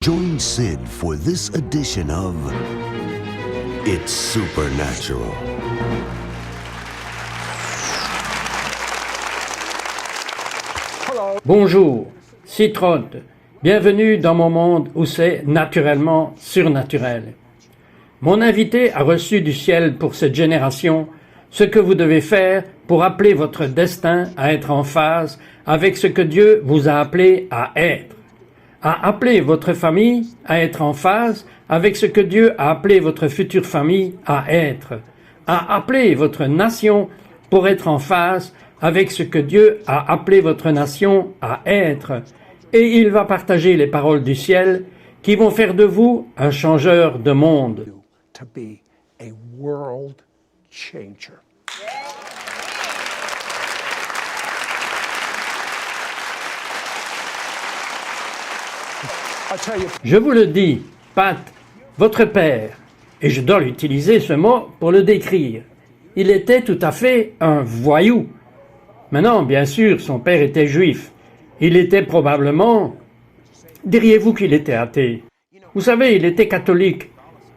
Join Sid for this edition of It's Supernatural. Bonjour, c'est Trott. Bienvenue dans mon monde où c'est naturellement surnaturel. Mon invité a reçu du ciel pour cette génération ce que vous devez faire pour appeler votre destin à être en phase avec ce que Dieu vous a appelé à être. À appeler votre famille à être en phase avec ce que Dieu a appelé votre future famille à être. À appeler votre nation pour être en phase avec ce que Dieu a appelé votre nation à être. Et il va partager les paroles du ciel qui vont faire de vous un changeur de monde. To be a world changer. I'll tell you, Je vous le dis, Pat, votre père, et je dois utiliser ce mot pour le décrire, il était tout à fait un voyou. Maintenant, bien sûr, son père était juif. Il était probablement... Diriez-vous qu'il était athée? Vous savez, il était catholique,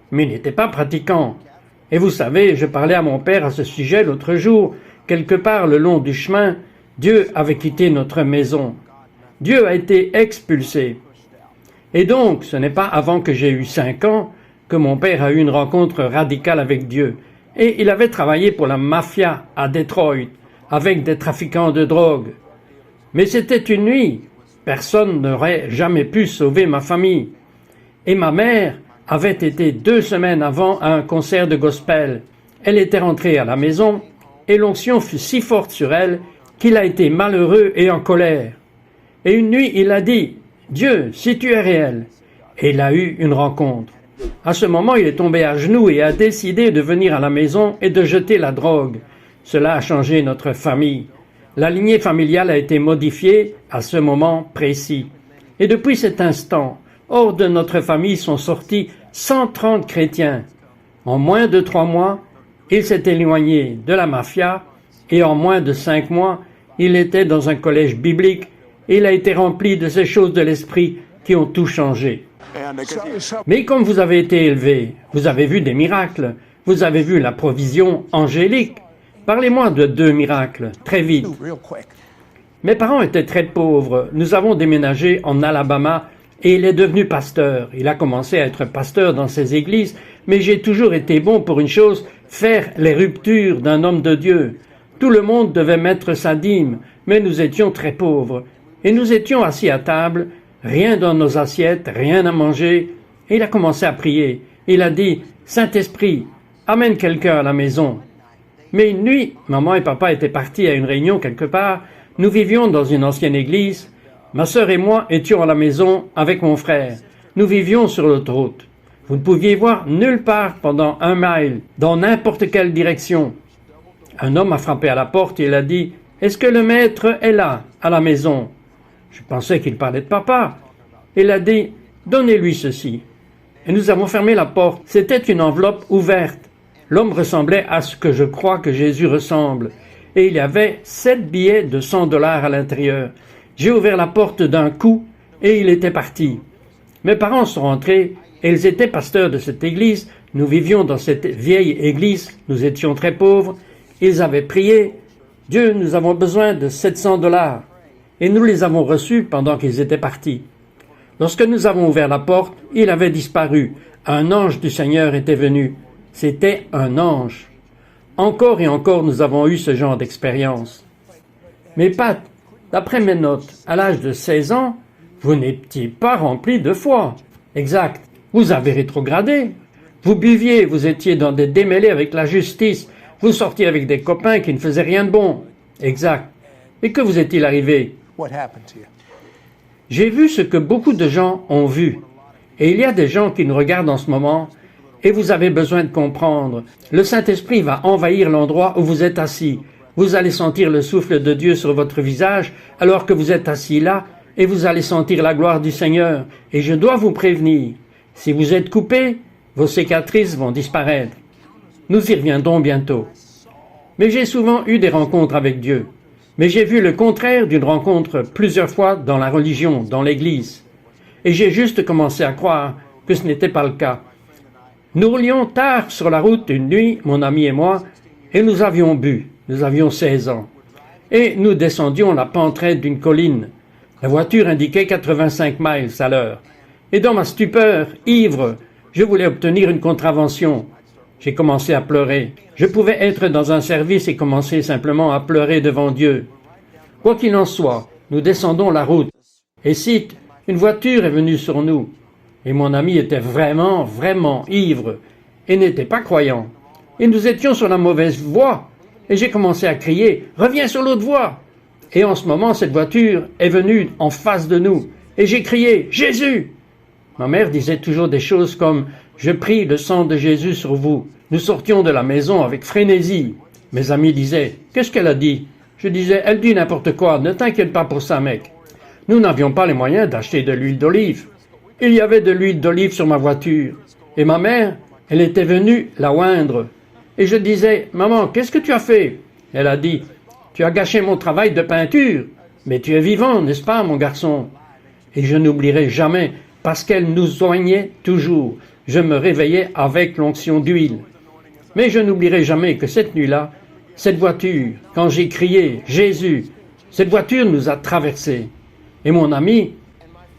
mais il n'était pas pratiquant. Et vous savez, je parlais à mon père à ce sujet l'autre jour. Quelque part le long du chemin, Dieu avait quitté notre maison. Dieu a été expulsé. Et donc, ce n'est pas avant que j'ai eu 5 ans que mon père a eu une rencontre radicale avec Dieu. Et il avait travaillé pour la mafia à Détroit, avec des trafiquants de drogue. Mais c'était une nuit. Personne n'aurait jamais pu sauver ma famille. Et ma mère avait été 2 semaines avant à un concert de gospel. Elle était rentrée à la maison et l'onction fut si forte sur elle qu'il a été malheureux et en colère. Et une nuit, il a dit « Dieu, si tu es réel », et il a eu une rencontre. À ce moment, il est tombé à genoux et a décidé de venir à la maison et de jeter la drogue. Cela a changé notre famille. La lignée familiale a été modifiée à ce moment précis. Et depuis cet instant, hors de notre famille sont sortis 130 chrétiens. En moins de 3 mois, il s'est éloigné de la mafia et en moins de 5 mois, il était dans un collège biblique et il a été rempli de ces choses de l'esprit qui ont tout changé. Mais comme vous avez été élevé, vous avez vu des miracles, vous avez vu la provision angélique. Parlez-moi de 2 miracles, très vite. real quick. Mes parents étaient très pauvres. Nous avons déménagé en Alabama et il est devenu pasteur. Il a commencé à être pasteur dans ses églises, mais j'ai toujours été bon pour une chose, faire les ruptures d'un homme de Dieu. Tout le monde devait mettre sa dîme, mais nous étions très pauvres. Et nous étions assis à table, rien dans nos assiettes, rien à manger. Et il a commencé à prier. Il a dit, « Saint-Esprit, amène quelqu'un à la maison. » Mais une nuit, maman et papa étaient partis à une réunion quelque part. Nous vivions dans une ancienne église. Ma sœur et moi étions à la maison avec mon frère. Nous vivions sur l'autoroute. Vous ne pouviez voir nulle part pendant 1 mile, dans n'importe quelle direction. Un homme a frappé à la porte et il a dit « Est-ce que le maître est là, à la maison ?» Je pensais qu'il parlait de papa. Il a dit « Donnez-lui ceci. » Et nous avons fermé la porte. C'était une enveloppe ouverte. L'homme ressemblait à ce que je crois que Jésus ressemble. Et il y avait 7 billets de $100 à l'intérieur. J'ai ouvert la porte d'un coup et il était parti. Mes parents sont rentrés et ils étaient pasteurs de cette église. Nous vivions dans cette vieille église. Nous étions très pauvres. Ils avaient prié. « Dieu, nous avons besoin de $700. » Et nous les avons reçus pendant qu'ils étaient partis. Lorsque nous avons ouvert la porte, il avait disparu. Un ange du Seigneur était venu. C'était un ange. Encore et encore, nous avons eu ce genre d'expérience. Mais Pat, d'après mes notes, à l'âge de 16 ans, vous n'étiez pas rempli de foi. Exact. Vous avez rétrogradé. Vous buviez, vous étiez dans des démêlés avec la justice. Vous sortiez avec des copains qui ne faisaient rien de bon. Exact. Et que vous est-il arrivé? What happened to you? J'ai vu ce que beaucoup de gens ont vu. Et il y a des gens qui nous regardent en ce moment. Et vous avez besoin de comprendre. Le Saint-Esprit va envahir l'endroit où vous êtes assis. Vous allez sentir le souffle de Dieu sur votre visage alors que vous êtes assis là et vous allez sentir la gloire du Seigneur. Et je dois vous prévenir, si vous êtes coupé, vos cicatrices vont disparaître. Nous y reviendrons bientôt. Mais j'ai souvent eu des rencontres avec Dieu. Mais j'ai vu le contraire d'une rencontre plusieurs fois dans la religion, dans l'Église. et j'ai juste commencé à croire que ce n'était pas le cas. Nous roulions tard sur la route une nuit, mon ami et moi, et nous avions bu. Nous avions 16 ans. Et nous descendions la pente raide d'une colline. La voiture indiquait 85 miles à l'heure. Et dans ma stupeur, ivre, je voulais obtenir une contravention. J'ai commencé à pleurer. Je pouvais être dans un service et commencer simplement à pleurer devant Dieu. Quoi qu'il en soit, nous descendons la route. Et cite, une voiture est venue sur nous. Et mon ami était vraiment, vraiment ivre et n'était pas croyant. Et nous étions sur la mauvaise voie. Et j'ai commencé à crier « Reviens sur l'autre voie !» Et en ce moment, cette voiture est venue en face de nous. Et j'ai crié « Jésus !» Ma mère disait toujours des choses comme « Je prie le sang de Jésus sur vous ». Nous sortions de la maison avec frénésie. Mes amis disaient « Qu'est-ce qu'elle a dit ?» Je disais « Elle dit n'importe quoi, ne t'inquiète pas pour ça, mec. » Nous n'avions pas les moyens d'acheter de l'huile d'olive. Il y avait de l'huile d'olive sur ma voiture. Et ma mère, elle était venue la oindre. Et je disais, maman, qu'est-ce que tu as fait? Elle a dit, tu as gâché mon travail de peinture, mais tu es vivant, n'est-ce pas, mon garçon? Et je n'oublierai jamais, parce qu'elle nous soignait toujours. Je me réveillais avec l'onction d'huile. Mais je n'oublierai jamais que cette nuit-là, cette voiture, quand j'ai crié « Jésus », cette voiture nous a traversés. Et mon ami,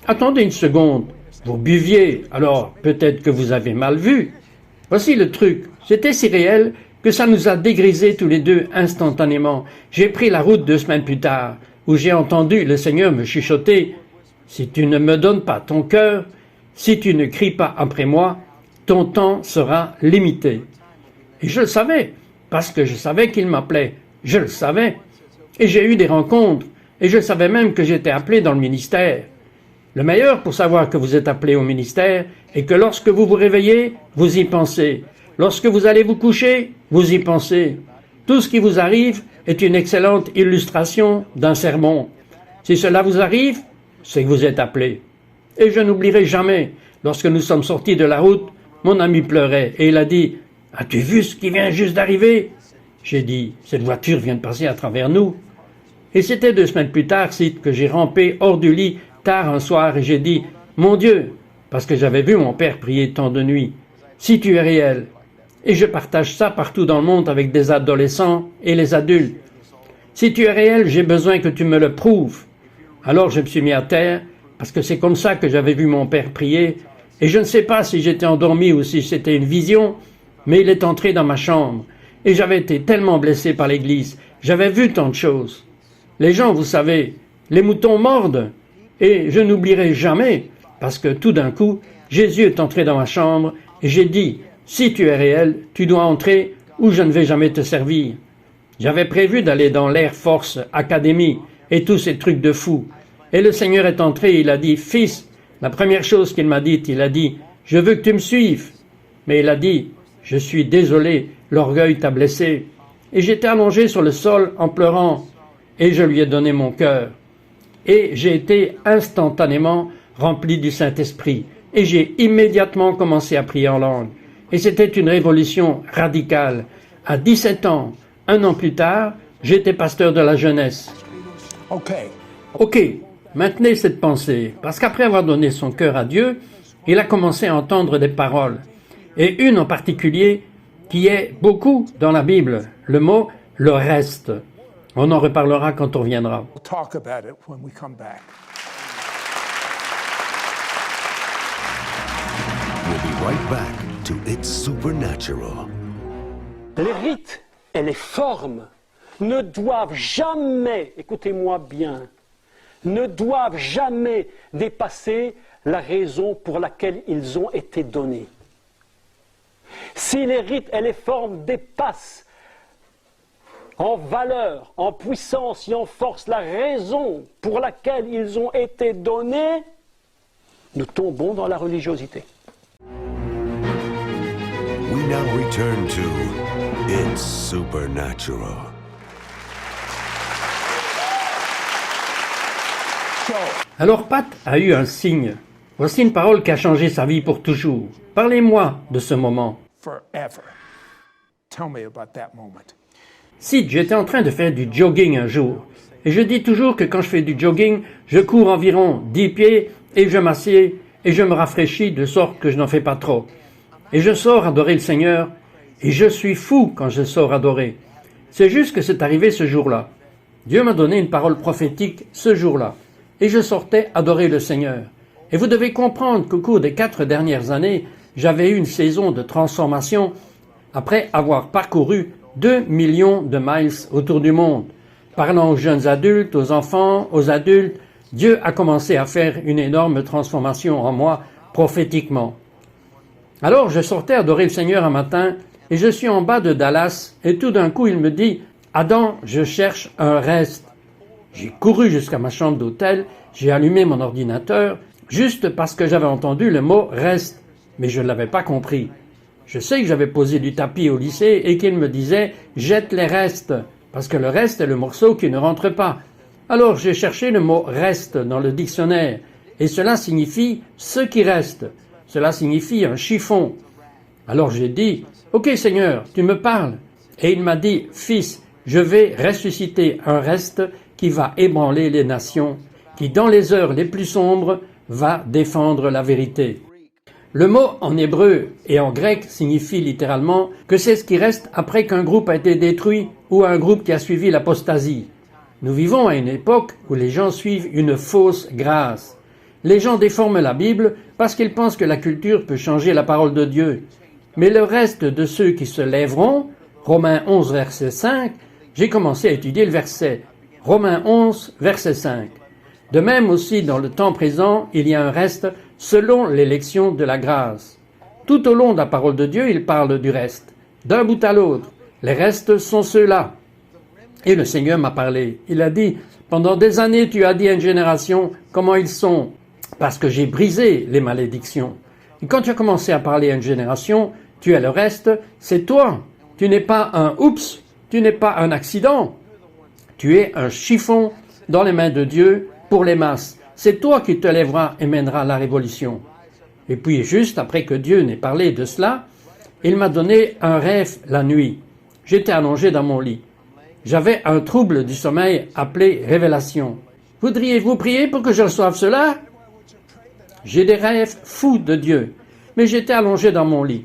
attendez une seconde, vous buviez, alors peut-être que vous avez mal vu. Voici le truc, c'était si réel que ça nous a dégrisés tous les deux instantanément. J'ai pris la route 2 semaines plus tard, où j'ai entendu le Seigneur me chuchoter « Si tu ne me donnes pas ton cœur, si tu ne cries pas après moi, ton temps sera limité. » Et je le savais, parce que je savais qu'il m'appelait. Je le savais. Et j'ai eu des rencontres, et je savais même que j'étais appelé dans le ministère. Le meilleur pour savoir que vous êtes appelé au ministère est que lorsque vous vous réveillez, vous y pensez. Lorsque vous allez vous coucher, vous y pensez. Tout ce qui vous arrive est une excellente illustration d'un sermon. Si cela vous arrive, c'est que vous êtes appelé. Et je n'oublierai jamais, lorsque nous sommes sortis de la route, mon ami pleurait et il a dit « As-tu vu ce qui vient juste d'arriver ?» J'ai dit « Cette voiture vient de passer à travers nous. » Et c'était 2 semaines plus tard, Sid, que j'ai rampé hors du lit tard un soir et j'ai dit « Mon Dieu !» parce que j'avais vu mon père prier tant de nuit. « Si tu es réel !» Et je partage ça partout dans le monde avec des adolescents et les adultes. « Si tu es réel, j'ai besoin que tu me le prouves. » Alors je me suis mis à terre, parce que c'est comme ça que j'avais vu mon père prier, et je ne sais pas si j'étais endormi ou si c'était une vision, mais il est entré dans ma chambre, et j'avais été tellement blessé par l'Église, j'avais vu tant de choses. Les gens, vous savez, les moutons mordent, et je n'oublierai jamais, parce que tout d'un coup, Jésus est entré dans ma chambre, et j'ai dit, si tu es réel, tu dois entrer, ou je ne vais jamais te servir. J'avais prévu d'aller dans l'Air Force Academy, et tous ces trucs de fous. Et le Seigneur est entré, il a dit, « Fils », la première chose qu'il m'a dite, il a dit, « Je veux que tu me suives. » Mais il a dit, « Je suis désolé, l'orgueil t'a blessé. » Et j'étais allongé sur le sol en pleurant, et je lui ai donné mon cœur. Et j'ai été instantanément rempli du Saint-Esprit, et j'ai immédiatement commencé à prier en langue. Et c'était une révolution radicale. À 17 ans, 1 an plus tard, j'étais pasteur de la jeunesse. Ok, maintenez cette pensée, parce qu'après avoir donné son cœur à Dieu, il a commencé à entendre des paroles, et une en particulier qui est beaucoup dans la Bible, le mot « le reste ». On en reparlera quand on reviendra. We'll talk about it when we come back. We'll be right back to It's Supernatural. Les rites et les formes ne doivent jamais, écoutez-moi bien, ne doivent jamais dépasser la raison pour laquelle ils ont été donnés. Si les rites et les formes dépassent en valeur, en puissance et en force la raison pour laquelle ils ont été donnés, nous tombons dans la religiosité. We now return to It's Supernatural. Alors Pat a eu un signe. Voici une parole qui a changé sa vie pour toujours. Parlez-moi de ce moment. Forever. Tell me about that moment. Sid, j'étais en train de faire du jogging un jour. Et je dis toujours que quand je fais du jogging, je cours environ 10 pieds et je m'assieds et je me rafraîchis de sorte que je n'en fais pas trop. Et je sors adorer le Seigneur, et je suis fou quand je sors adorer. C'est juste que c'est arrivé ce jour-là. Dieu m'a donné une parole prophétique ce jour-là, et je sortais adorer le Seigneur. Et vous devez comprendre qu'au cours des 4 dernières années, j'avais eu une saison de transformation après avoir parcouru 2 millions de miles autour du monde. Parlant aux jeunes adultes, aux enfants, aux adultes, Dieu a commencé à faire une énorme transformation en moi prophétiquement. Alors je sortais adorer le Seigneur un matin et je suis en bas de Dallas et tout d'un coup il me dit « Adam, je cherche un reste ». J'ai couru jusqu'à ma chambre d'hôtel, j'ai allumé mon ordinateur juste parce que j'avais entendu le mot « reste », mais je ne l'avais pas compris. Je sais que j'avais posé du tapis au lycée et qu'il me disait « jette les restes », parce que le reste est le morceau qui ne rentre pas. Alors j'ai cherché le mot « reste » dans le dictionnaire, et cela signifie « ce qui reste ». Cela signifie un chiffon. Alors j'ai dit « Ok Seigneur, tu me parles ». Et il m'a dit « Fils, je vais ressusciter un reste qui va ébranler les nations, qui dans les heures les plus sombres va défendre la vérité ». Le mot en hébreu et en grec signifie littéralement que c'est ce qui reste après qu'un groupe a été détruit ou un groupe qui a suivi l'apostasie. Nous vivons à une époque où les gens suivent une fausse grâce. Les gens déforment la Bible parce qu'ils pensent que la culture peut changer la parole de Dieu. Mais le reste de ceux qui se lèveront, Romains 11, verset 5, j'ai commencé à étudier le verset. Romains 11, verset 5. De même aussi, dans le temps présent, il y a un reste selon l'élection de la grâce. Tout au long de la parole de Dieu, il parle du reste. D'un bout à l'autre, les restes sont ceux-là. Et le Seigneur m'a parlé. Il a dit, pendant des années, tu as dit à une génération comment ils sont, parce que j'ai brisé les malédictions. Et quand tu as commencé à parler à une génération, tu es le reste, c'est toi. Tu n'es pas un oups, tu n'es pas un accident. Tu es un chiffon dans les mains de Dieu pour les masses. C'est toi qui te lèveras et mèneras la révolution. Et puis, juste après que Dieu n'ait parlé de cela, il m'a donné un rêve la nuit. J'étais allongé dans mon lit. J'avais un trouble du sommeil appelé révélation. Voudriez-vous prier pour que je reçoive cela? J'ai des rêves fous de Dieu, mais j'étais allongé dans mon lit.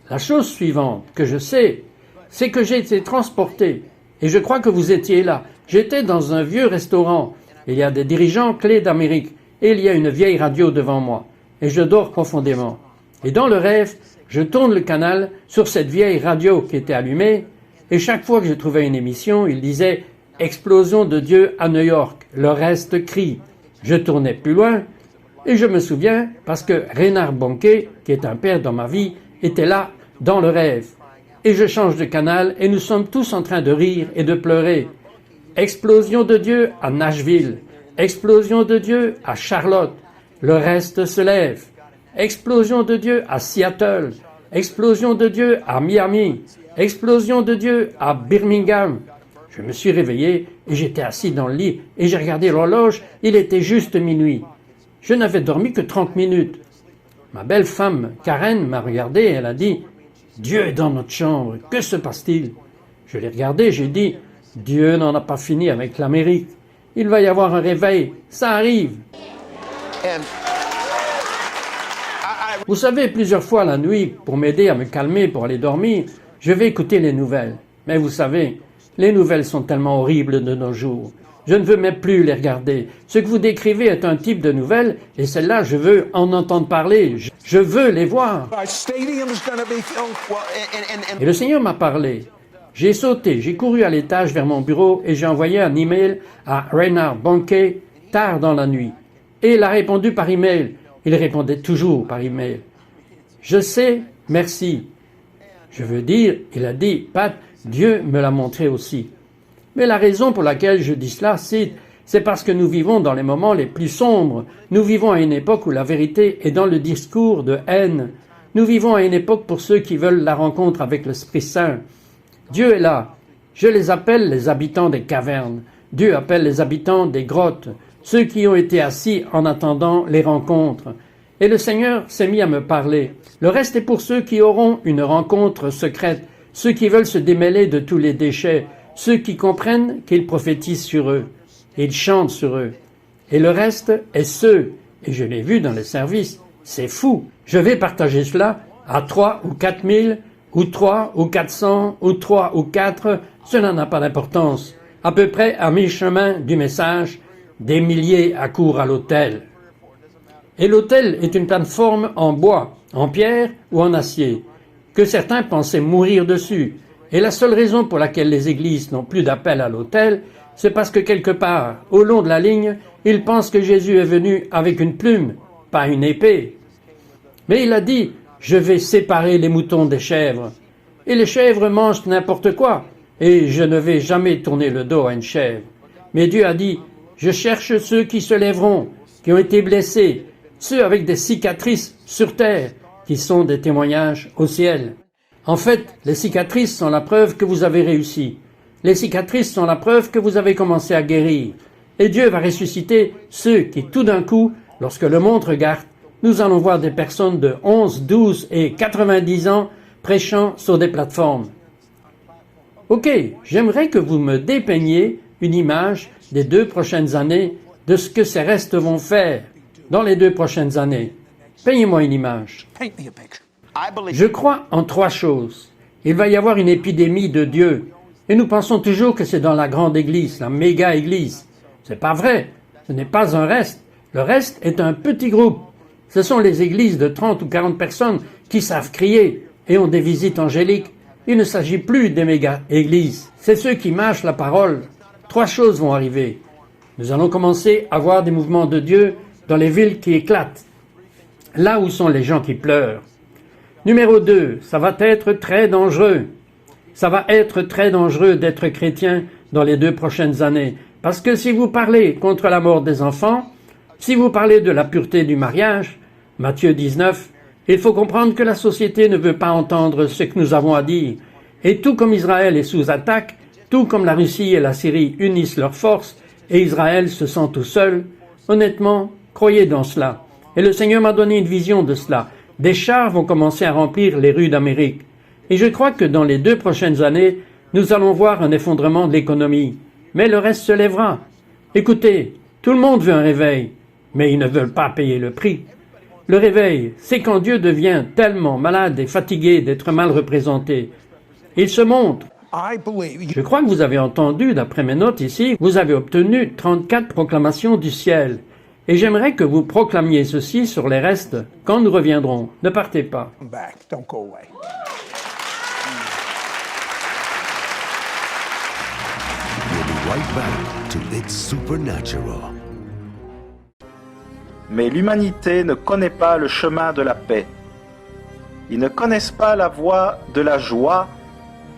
La chose suivante que je sais, c'est que j'ai été transporté, et je crois que vous étiez là. J'étais dans un vieux restaurant. Il y a des dirigeants clés d'Amérique, et il y a une vieille radio devant moi, et je dors profondément. Et dans le rêve, je tourne le canal sur cette vieille radio qui était allumée, et chaque fois que je trouvais une émission, il disait « Explosion de Dieu à New York, le reste crie ». Je tournais plus loin, et je me souviens parce que Reinhard Bonnke, qui est un père dans ma vie, était là dans le rêve. Et je change de canal, et nous sommes tous en train de rire et de pleurer. Explosion de Dieu à Nashville, explosion de Dieu à Charlotte, le reste se lève. Explosion de Dieu à Seattle, explosion de Dieu à Miami, explosion de Dieu à Birmingham. Je me suis réveillé et j'étais assis dans le lit et j'ai regardé l'horloge, il était juste minuit. Je n'avais dormi que 30 minutes. Ma belle femme, Karen, m'a regardé et elle a dit « Dieu est dans notre chambre, que se passe-t-il » Je l'ai regardé, j'ai dit « Dieu n'en a pas fini avec l'Amérique. Il va y avoir un réveil, ça arrive. » Vous savez, plusieurs fois la nuit, pour m'aider à me calmer, pour aller dormir, je vais écouter les nouvelles. Mais vous savez, les nouvelles sont tellement horribles de nos jours. Je ne veux même plus les regarder. Ce que vous décrivez est un type de nouvelles, et celles-là, je veux en entendre parler. Je veux les voir. Et le Seigneur m'a parlé. J'ai sauté, j'ai couru à l'étage vers mon bureau et j'ai envoyé un email à Reinhard Bonnke tard dans la nuit. Et il a répondu par email. Il répondait toujours par email. Je sais, merci. Je veux dire, il a dit, Pat, Dieu me l'a montré aussi. Mais la raison pour laquelle je dis cela, c'est parce que nous vivons dans les moments les plus sombres. Nous vivons à une époque où la vérité est dans le discours de haine. Nous vivons à une époque pour ceux qui veulent la rencontre avec l'Esprit Saint. Dieu est là. Je les appelle les habitants des cavernes. Dieu appelle les habitants des grottes, ceux qui ont été assis en attendant les rencontres. Et le Seigneur s'est mis à me parler. Le reste est pour ceux qui auront une rencontre secrète, ceux qui veulent se démêler de tous les déchets, ceux qui comprennent qu'il prophétise sur eux, et il chante sur eux. Et le reste est ceux et je l'ai vu dans les services, c'est fou. Je vais partager cela à 3 ou 4 000, ou 3 ou 400, ou 3 ou 4, cela n'a pas d'importance. À peu près à mi-chemin du message, des milliers accourent à l'autel. Et l'autel est une plateforme en bois, en pierre ou en acier, que certains pensaient mourir dessus. Et la seule raison pour laquelle les églises n'ont plus d'appel à l'autel, c'est parce que quelque part, au long de la ligne, ils pensent que Jésus est venu avec une plume, pas une épée. Mais il a dit, je vais séparer les moutons des chèvres. Et les chèvres mangent n'importe quoi, et je ne vais jamais tourner le dos à une chèvre. Mais Dieu a dit, je cherche ceux qui se lèveront, qui ont été blessés, ceux avec des cicatrices sur terre, qui sont des témoignages au ciel. En fait, les cicatrices sont la preuve que vous avez réussi. Les cicatrices sont la preuve que vous avez commencé à guérir. Et Dieu va ressusciter ceux qui, tout d'un coup, lorsque le monde regarde, nous allons voir des personnes de 11, 12 et 90 ans prêchant sur des plateformes. Ok, j'aimerais que vous me dépeigniez une image des 2 prochaines années de ce que ces restes vont faire dans les 2 prochaines années. Peignez-moi une image. Paint me a picture. Je crois en 3 choses. Il va y avoir une épidémie de Dieu. Et nous pensons toujours que c'est dans la grande église, la méga église. C'est pas vrai. Ce n'est pas un reste. Le reste est un petit groupe. Ce sont les églises de 30 ou 40 personnes qui savent crier et ont des visites angéliques. Il ne s'agit plus des méga églises. C'est ceux qui mâchent la parole. 3 choses vont arriver. Nous allons commencer à voir des mouvements de Dieu dans les villes qui éclatent. Là où sont les gens qui pleurent. Numéro 2, ça va être très dangereux. Ça va être très dangereux d'être chrétien dans les 2 prochaines années. Parce que si vous parlez contre la mort des enfants, si vous parlez de la pureté du mariage, Matthieu 19, il faut comprendre que la société ne veut pas entendre ce que nous avons à dire. Et tout comme Israël est sous attaque, tout comme la Russie et la Syrie unissent leurs forces et Israël se sent tout seul, honnêtement, croyez dans cela. Et le Seigneur m'a donné une vision de cela. Des chars vont commencer à remplir les rues d'Amérique. Et je crois que dans les 2 prochaines années, nous allons voir un effondrement de l'économie. Mais le reste se lèvera. Écoutez, tout le monde veut un réveil, mais ils ne veulent pas payer le prix. Le réveil, c'est quand Dieu devient tellement malade et fatigué d'être mal représenté. Il se montre. I believe Je crois que vous avez entendu, d'après mes notes ici, vous avez obtenu 34 proclamations du ciel. Et j'aimerais que vous proclamiez ceci sur les restes quand nous reviendrons. Ne partez pas. come back. Don't go away. We'll be right back to It's Supernatural. Mais l'humanité ne connaît pas le chemin de la paix. Ils ne connaissent pas la voie de la joie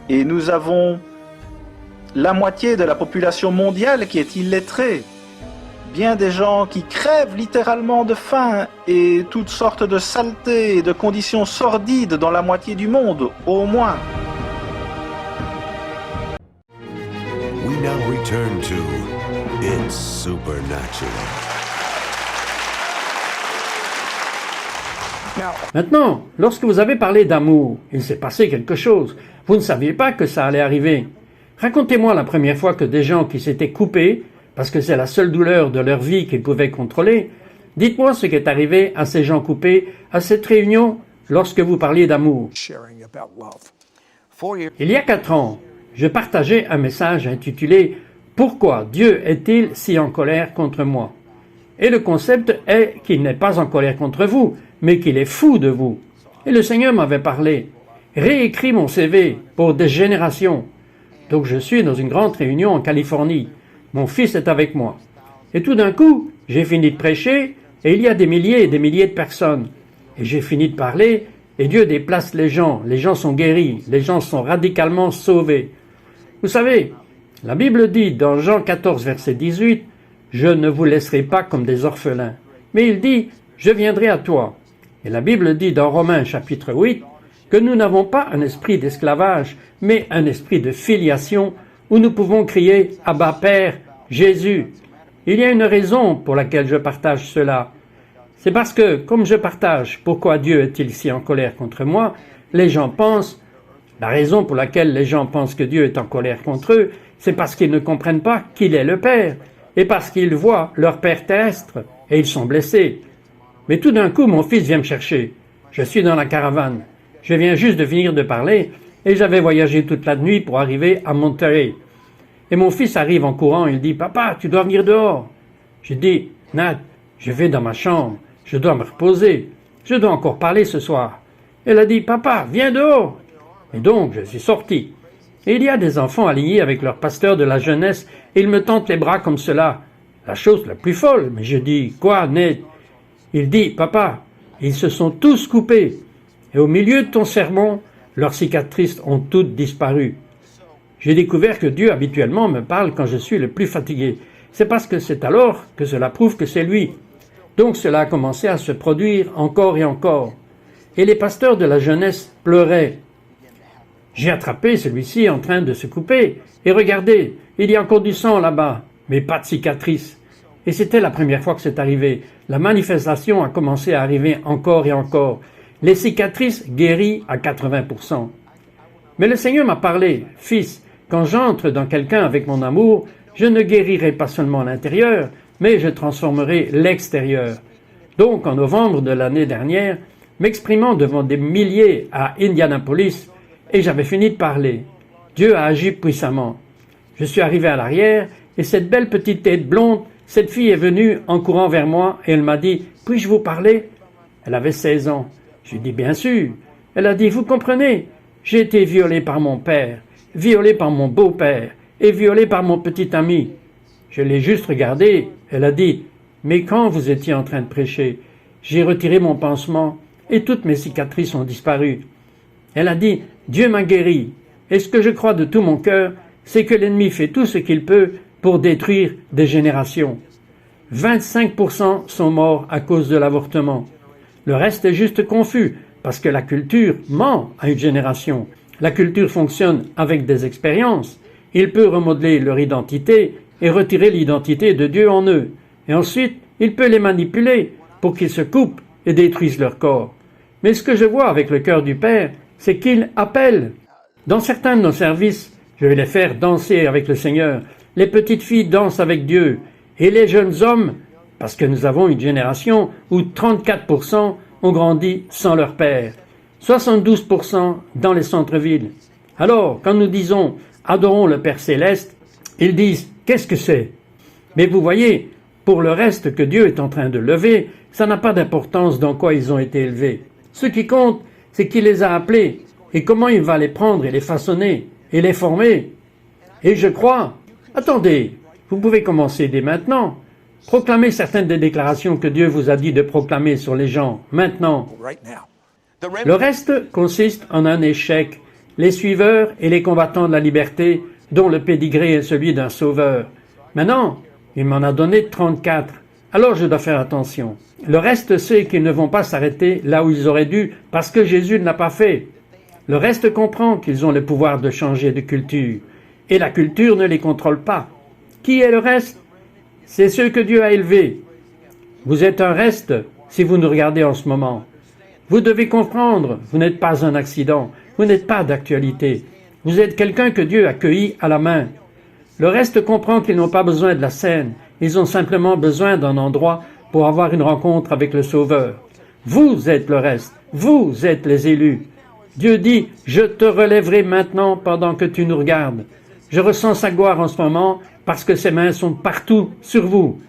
et nous avons la moitié de la population mondiale qui est illettrée. Bien des gens qui crèvent littéralement de faim et toutes sortes de saletés et de conditions sordides dans la moitié du monde, au moins. We now return to It's Supernatural. Now, Maintenant, lorsque vous avez parlé d'amour, il s'est passé quelque chose. Vous ne saviez pas que ça allait arriver. Racontez-moi la première fois que des gens qui s'étaient coupés, parce que c'est la seule douleur de leur vie qu'ils pouvaient contrôler, dites-moi ce qui est arrivé à ces gens coupés, à cette réunion, lorsque vous parliez d'amour. sharing about love. Il y a 4 ans, je partageais un message intitulé « Pourquoi Dieu est-il si en colère contre moi ?» Et le concept est qu'il n'est pas en colère contre vous, mais qu'il est fou de vous. Et le Seigneur m'avait parlé. Réécris mon CV pour des générations. Donc je suis dans une grande réunion en Californie. Mon fils est avec moi. Et tout d'un coup, j'ai fini de prêcher et il y a des milliers et des milliers de personnes. Et j'ai fini de parler et Dieu déplace les gens sont guéris, les gens sont radicalement sauvés. Vous savez, la Bible dit dans Jean 14, verset 18, « Je ne vous laisserai pas comme des orphelins. » Mais il dit, « Je viendrai à toi. » Et la Bible dit dans Romains chapitre 8, que nous n'avons pas un esprit d'esclavage, mais un esprit de filiation, où nous pouvons crier « Abba Père, Jésus ». Il y a une raison pour laquelle je partage cela. C'est parce que, comme je partage pourquoi Dieu est-il si en colère contre moi, les gens pensent, la raison pour laquelle les gens pensent que Dieu est en colère contre eux, c'est parce qu'ils ne comprennent pas qu'il est le Père, et parce qu'ils voient leur Père terrestre, et ils sont blessés. Mais tout d'un coup, mon fils vient me chercher. Je suis dans la caravane. Je viens juste de finir de parler et j'avais voyagé toute la nuit pour arriver à Monterey. Et mon fils arrive en courant, il dit « Papa, tu dois venir dehors ». J'ai dit « Nat, je vais dans ma chambre, je dois me reposer, je dois encore parler ce soir ». Elle a dit « Papa, viens dehors ». Et donc, je suis sorti. Et il y a des enfants alignés avec leur pasteur de la jeunesse et ils me tendent les bras comme cela. La chose la plus folle. Mais je dis « Quoi, Ned ?» Il dit « Papa, ils se sont tous coupés. Et au milieu de ton sermon, leurs cicatrices ont toutes disparu. » J'ai découvert que Dieu habituellement me parle quand je suis le plus fatigué. C'est parce que c'est alors que cela prouve que c'est lui. Donc cela a commencé à se produire encore et encore. Et les pasteurs de la jeunesse pleuraient. J'ai attrapé celui-ci en train de se couper. Et regardez, il y a encore du sang là-bas, mais pas de cicatrice. Et c'était la première fois que c'est arrivé. La manifestation a commencé à arriver encore et encore. Les cicatrices guéries à 80%. Mais le Seigneur m'a parlé, « Fils, quand j'entre dans quelqu'un avec mon amour, je ne guérirai pas seulement l'intérieur, mais je transformerai l'extérieur. » Donc, en novembre de l'année dernière, m'exprimant devant des milliers à Indianapolis, et j'avais fini de parler. Dieu a agi puissamment. Je suis arrivé à l'arrière, et cette belle petite tête blonde, cette fille est venue en courant vers moi, et elle m'a dit « Puis-je vous parler ?» Elle avait 16 ans. J'ai dit « Bien sûr. » Elle a dit « Vous comprenez ? J'ai été violée par mon père, violée par mon beau-père et violée par mon petit ami. » Je l'ai juste regardée. Elle a dit « Mais quand vous étiez en train de prêcher, j'ai retiré mon pansement et toutes mes cicatrices ont disparu. » Elle a dit « Dieu m'a guéri. Et ce que je crois de tout mon cœur, c'est que l'ennemi fait tout ce qu'il peut pour détruire des générations. 25% sont morts à cause de l'avortement. Le reste est juste confus. Parce que la culture ment à une génération. La culture fonctionne avec des expériences. Il peut remodeler leur identité et retirer l'identité de Dieu en eux. Et ensuite, il peut les manipuler pour qu'ils se coupent et détruisent leur corps. Mais ce que je vois avec le cœur du Père, c'est qu'il appelle. Dans certains de nos services, je vais les faire danser avec le Seigneur. Les petites filles dansent avec Dieu. Et les jeunes hommes, parce que nous avons une génération où 34% ont grandi sans leur père, 72% dans les centres-villes. Alors, quand nous disons « adorons le Père Céleste », ils disent « qu'est-ce que c'est ?» Mais vous voyez, pour le reste que Dieu est en train de lever, ça n'a pas d'importance dans quoi ils ont été élevés. Ce qui compte, c'est qu'il les a appelés, et comment il va les prendre et les façonner, et les former. Et je crois, attendez, vous pouvez commencer dès maintenant. Proclamez certaines des déclarations que Dieu vous a dit de proclamer sur les gens, maintenant. right now. Le reste consiste en un échec, les suiveurs et les combattants de la liberté, dont le pédigré est celui d'un sauveur. Maintenant, il m'en a donné 34, alors je dois faire attention. Le reste sait qu'ils ne vont pas s'arrêter là où ils auraient dû, parce que Jésus ne l'a pas fait. Le reste comprend qu'ils ont le pouvoir de changer de culture, et la culture ne les contrôle pas. Qui est le reste ? C'est ceux que Dieu a élevés. Vous êtes un reste si vous nous regardez en ce moment. Vous devez comprendre, vous n'êtes pas un accident, vous n'êtes pas d'actualité. Vous êtes quelqu'un que Dieu a cueilli à la main. Le reste comprend qu'ils n'ont pas besoin de la scène, ils ont simplement besoin d'un endroit pour avoir une rencontre avec le Sauveur. Vous êtes le reste, vous êtes les élus. Dieu dit, je te relèverai maintenant pendant que tu nous regardes. Je ressens sa gloire en ce moment parce que ses mains sont partout sur vous.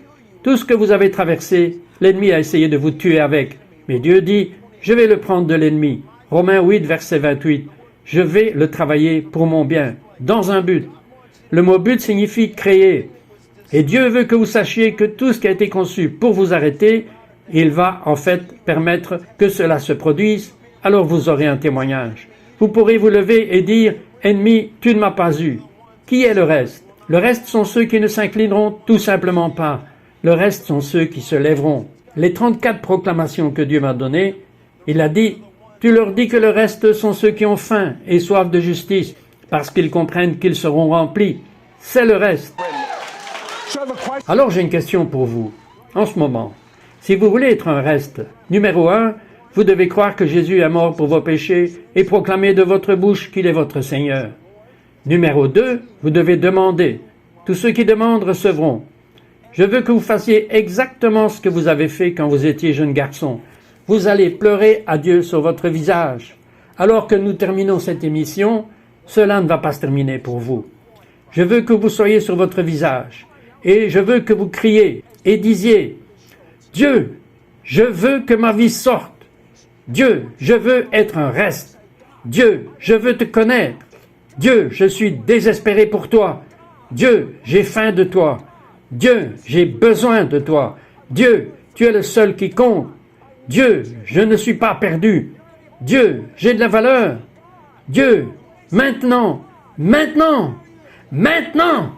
Tout ce que vous avez traversé, l'ennemi a essayé de vous tuer avec. Mais Dieu dit, je vais le prendre de l'ennemi. Romains 8, verset 28. Je vais le travailler pour mon bien, dans un but. Le mot but signifie créer. Et Dieu veut que vous sachiez que tout ce qui a été conçu pour vous arrêter, il va en fait permettre que cela se produise, alors vous aurez un témoignage. Vous pourrez vous lever et dire, ennemi, tu ne m'as pas eu. Qui est le reste? Le reste sont ceux qui ne s'inclineront tout simplement pas. Le reste sont ceux qui se lèveront. Les 34 proclamations que Dieu m'a données, il a dit, tu leur dis que le reste sont ceux qui ont faim et soif de justice, parce qu'ils comprennent qu'ils seront remplis. C'est le reste. Alors j'ai une question pour vous. En ce moment, si vous voulez être un reste, numéro 1, vous devez croire que Jésus est mort pour vos péchés et proclamer de votre bouche qu'il est votre Seigneur. Numéro 2, vous devez demander. Tous ceux qui demandent recevront. Je veux que vous fassiez exactement ce que vous avez fait quand vous étiez jeune garçon. Vous allez pleurer à Dieu sur votre visage. Alors que nous terminons cette émission, cela ne va pas se terminer pour vous. Je veux que vous soyez sur votre visage et je veux que vous criez et disiez « Dieu, je veux que ma vie sorte. Dieu, je veux être un reste. Dieu, je veux te connaître. Dieu, je suis désespéré pour toi. Dieu, j'ai faim de toi. Dieu, j'ai besoin de toi. Dieu, tu es le seul qui compte. Dieu, je ne suis pas perdu. Dieu, j'ai de la valeur. Dieu, maintenant, maintenant, maintenant.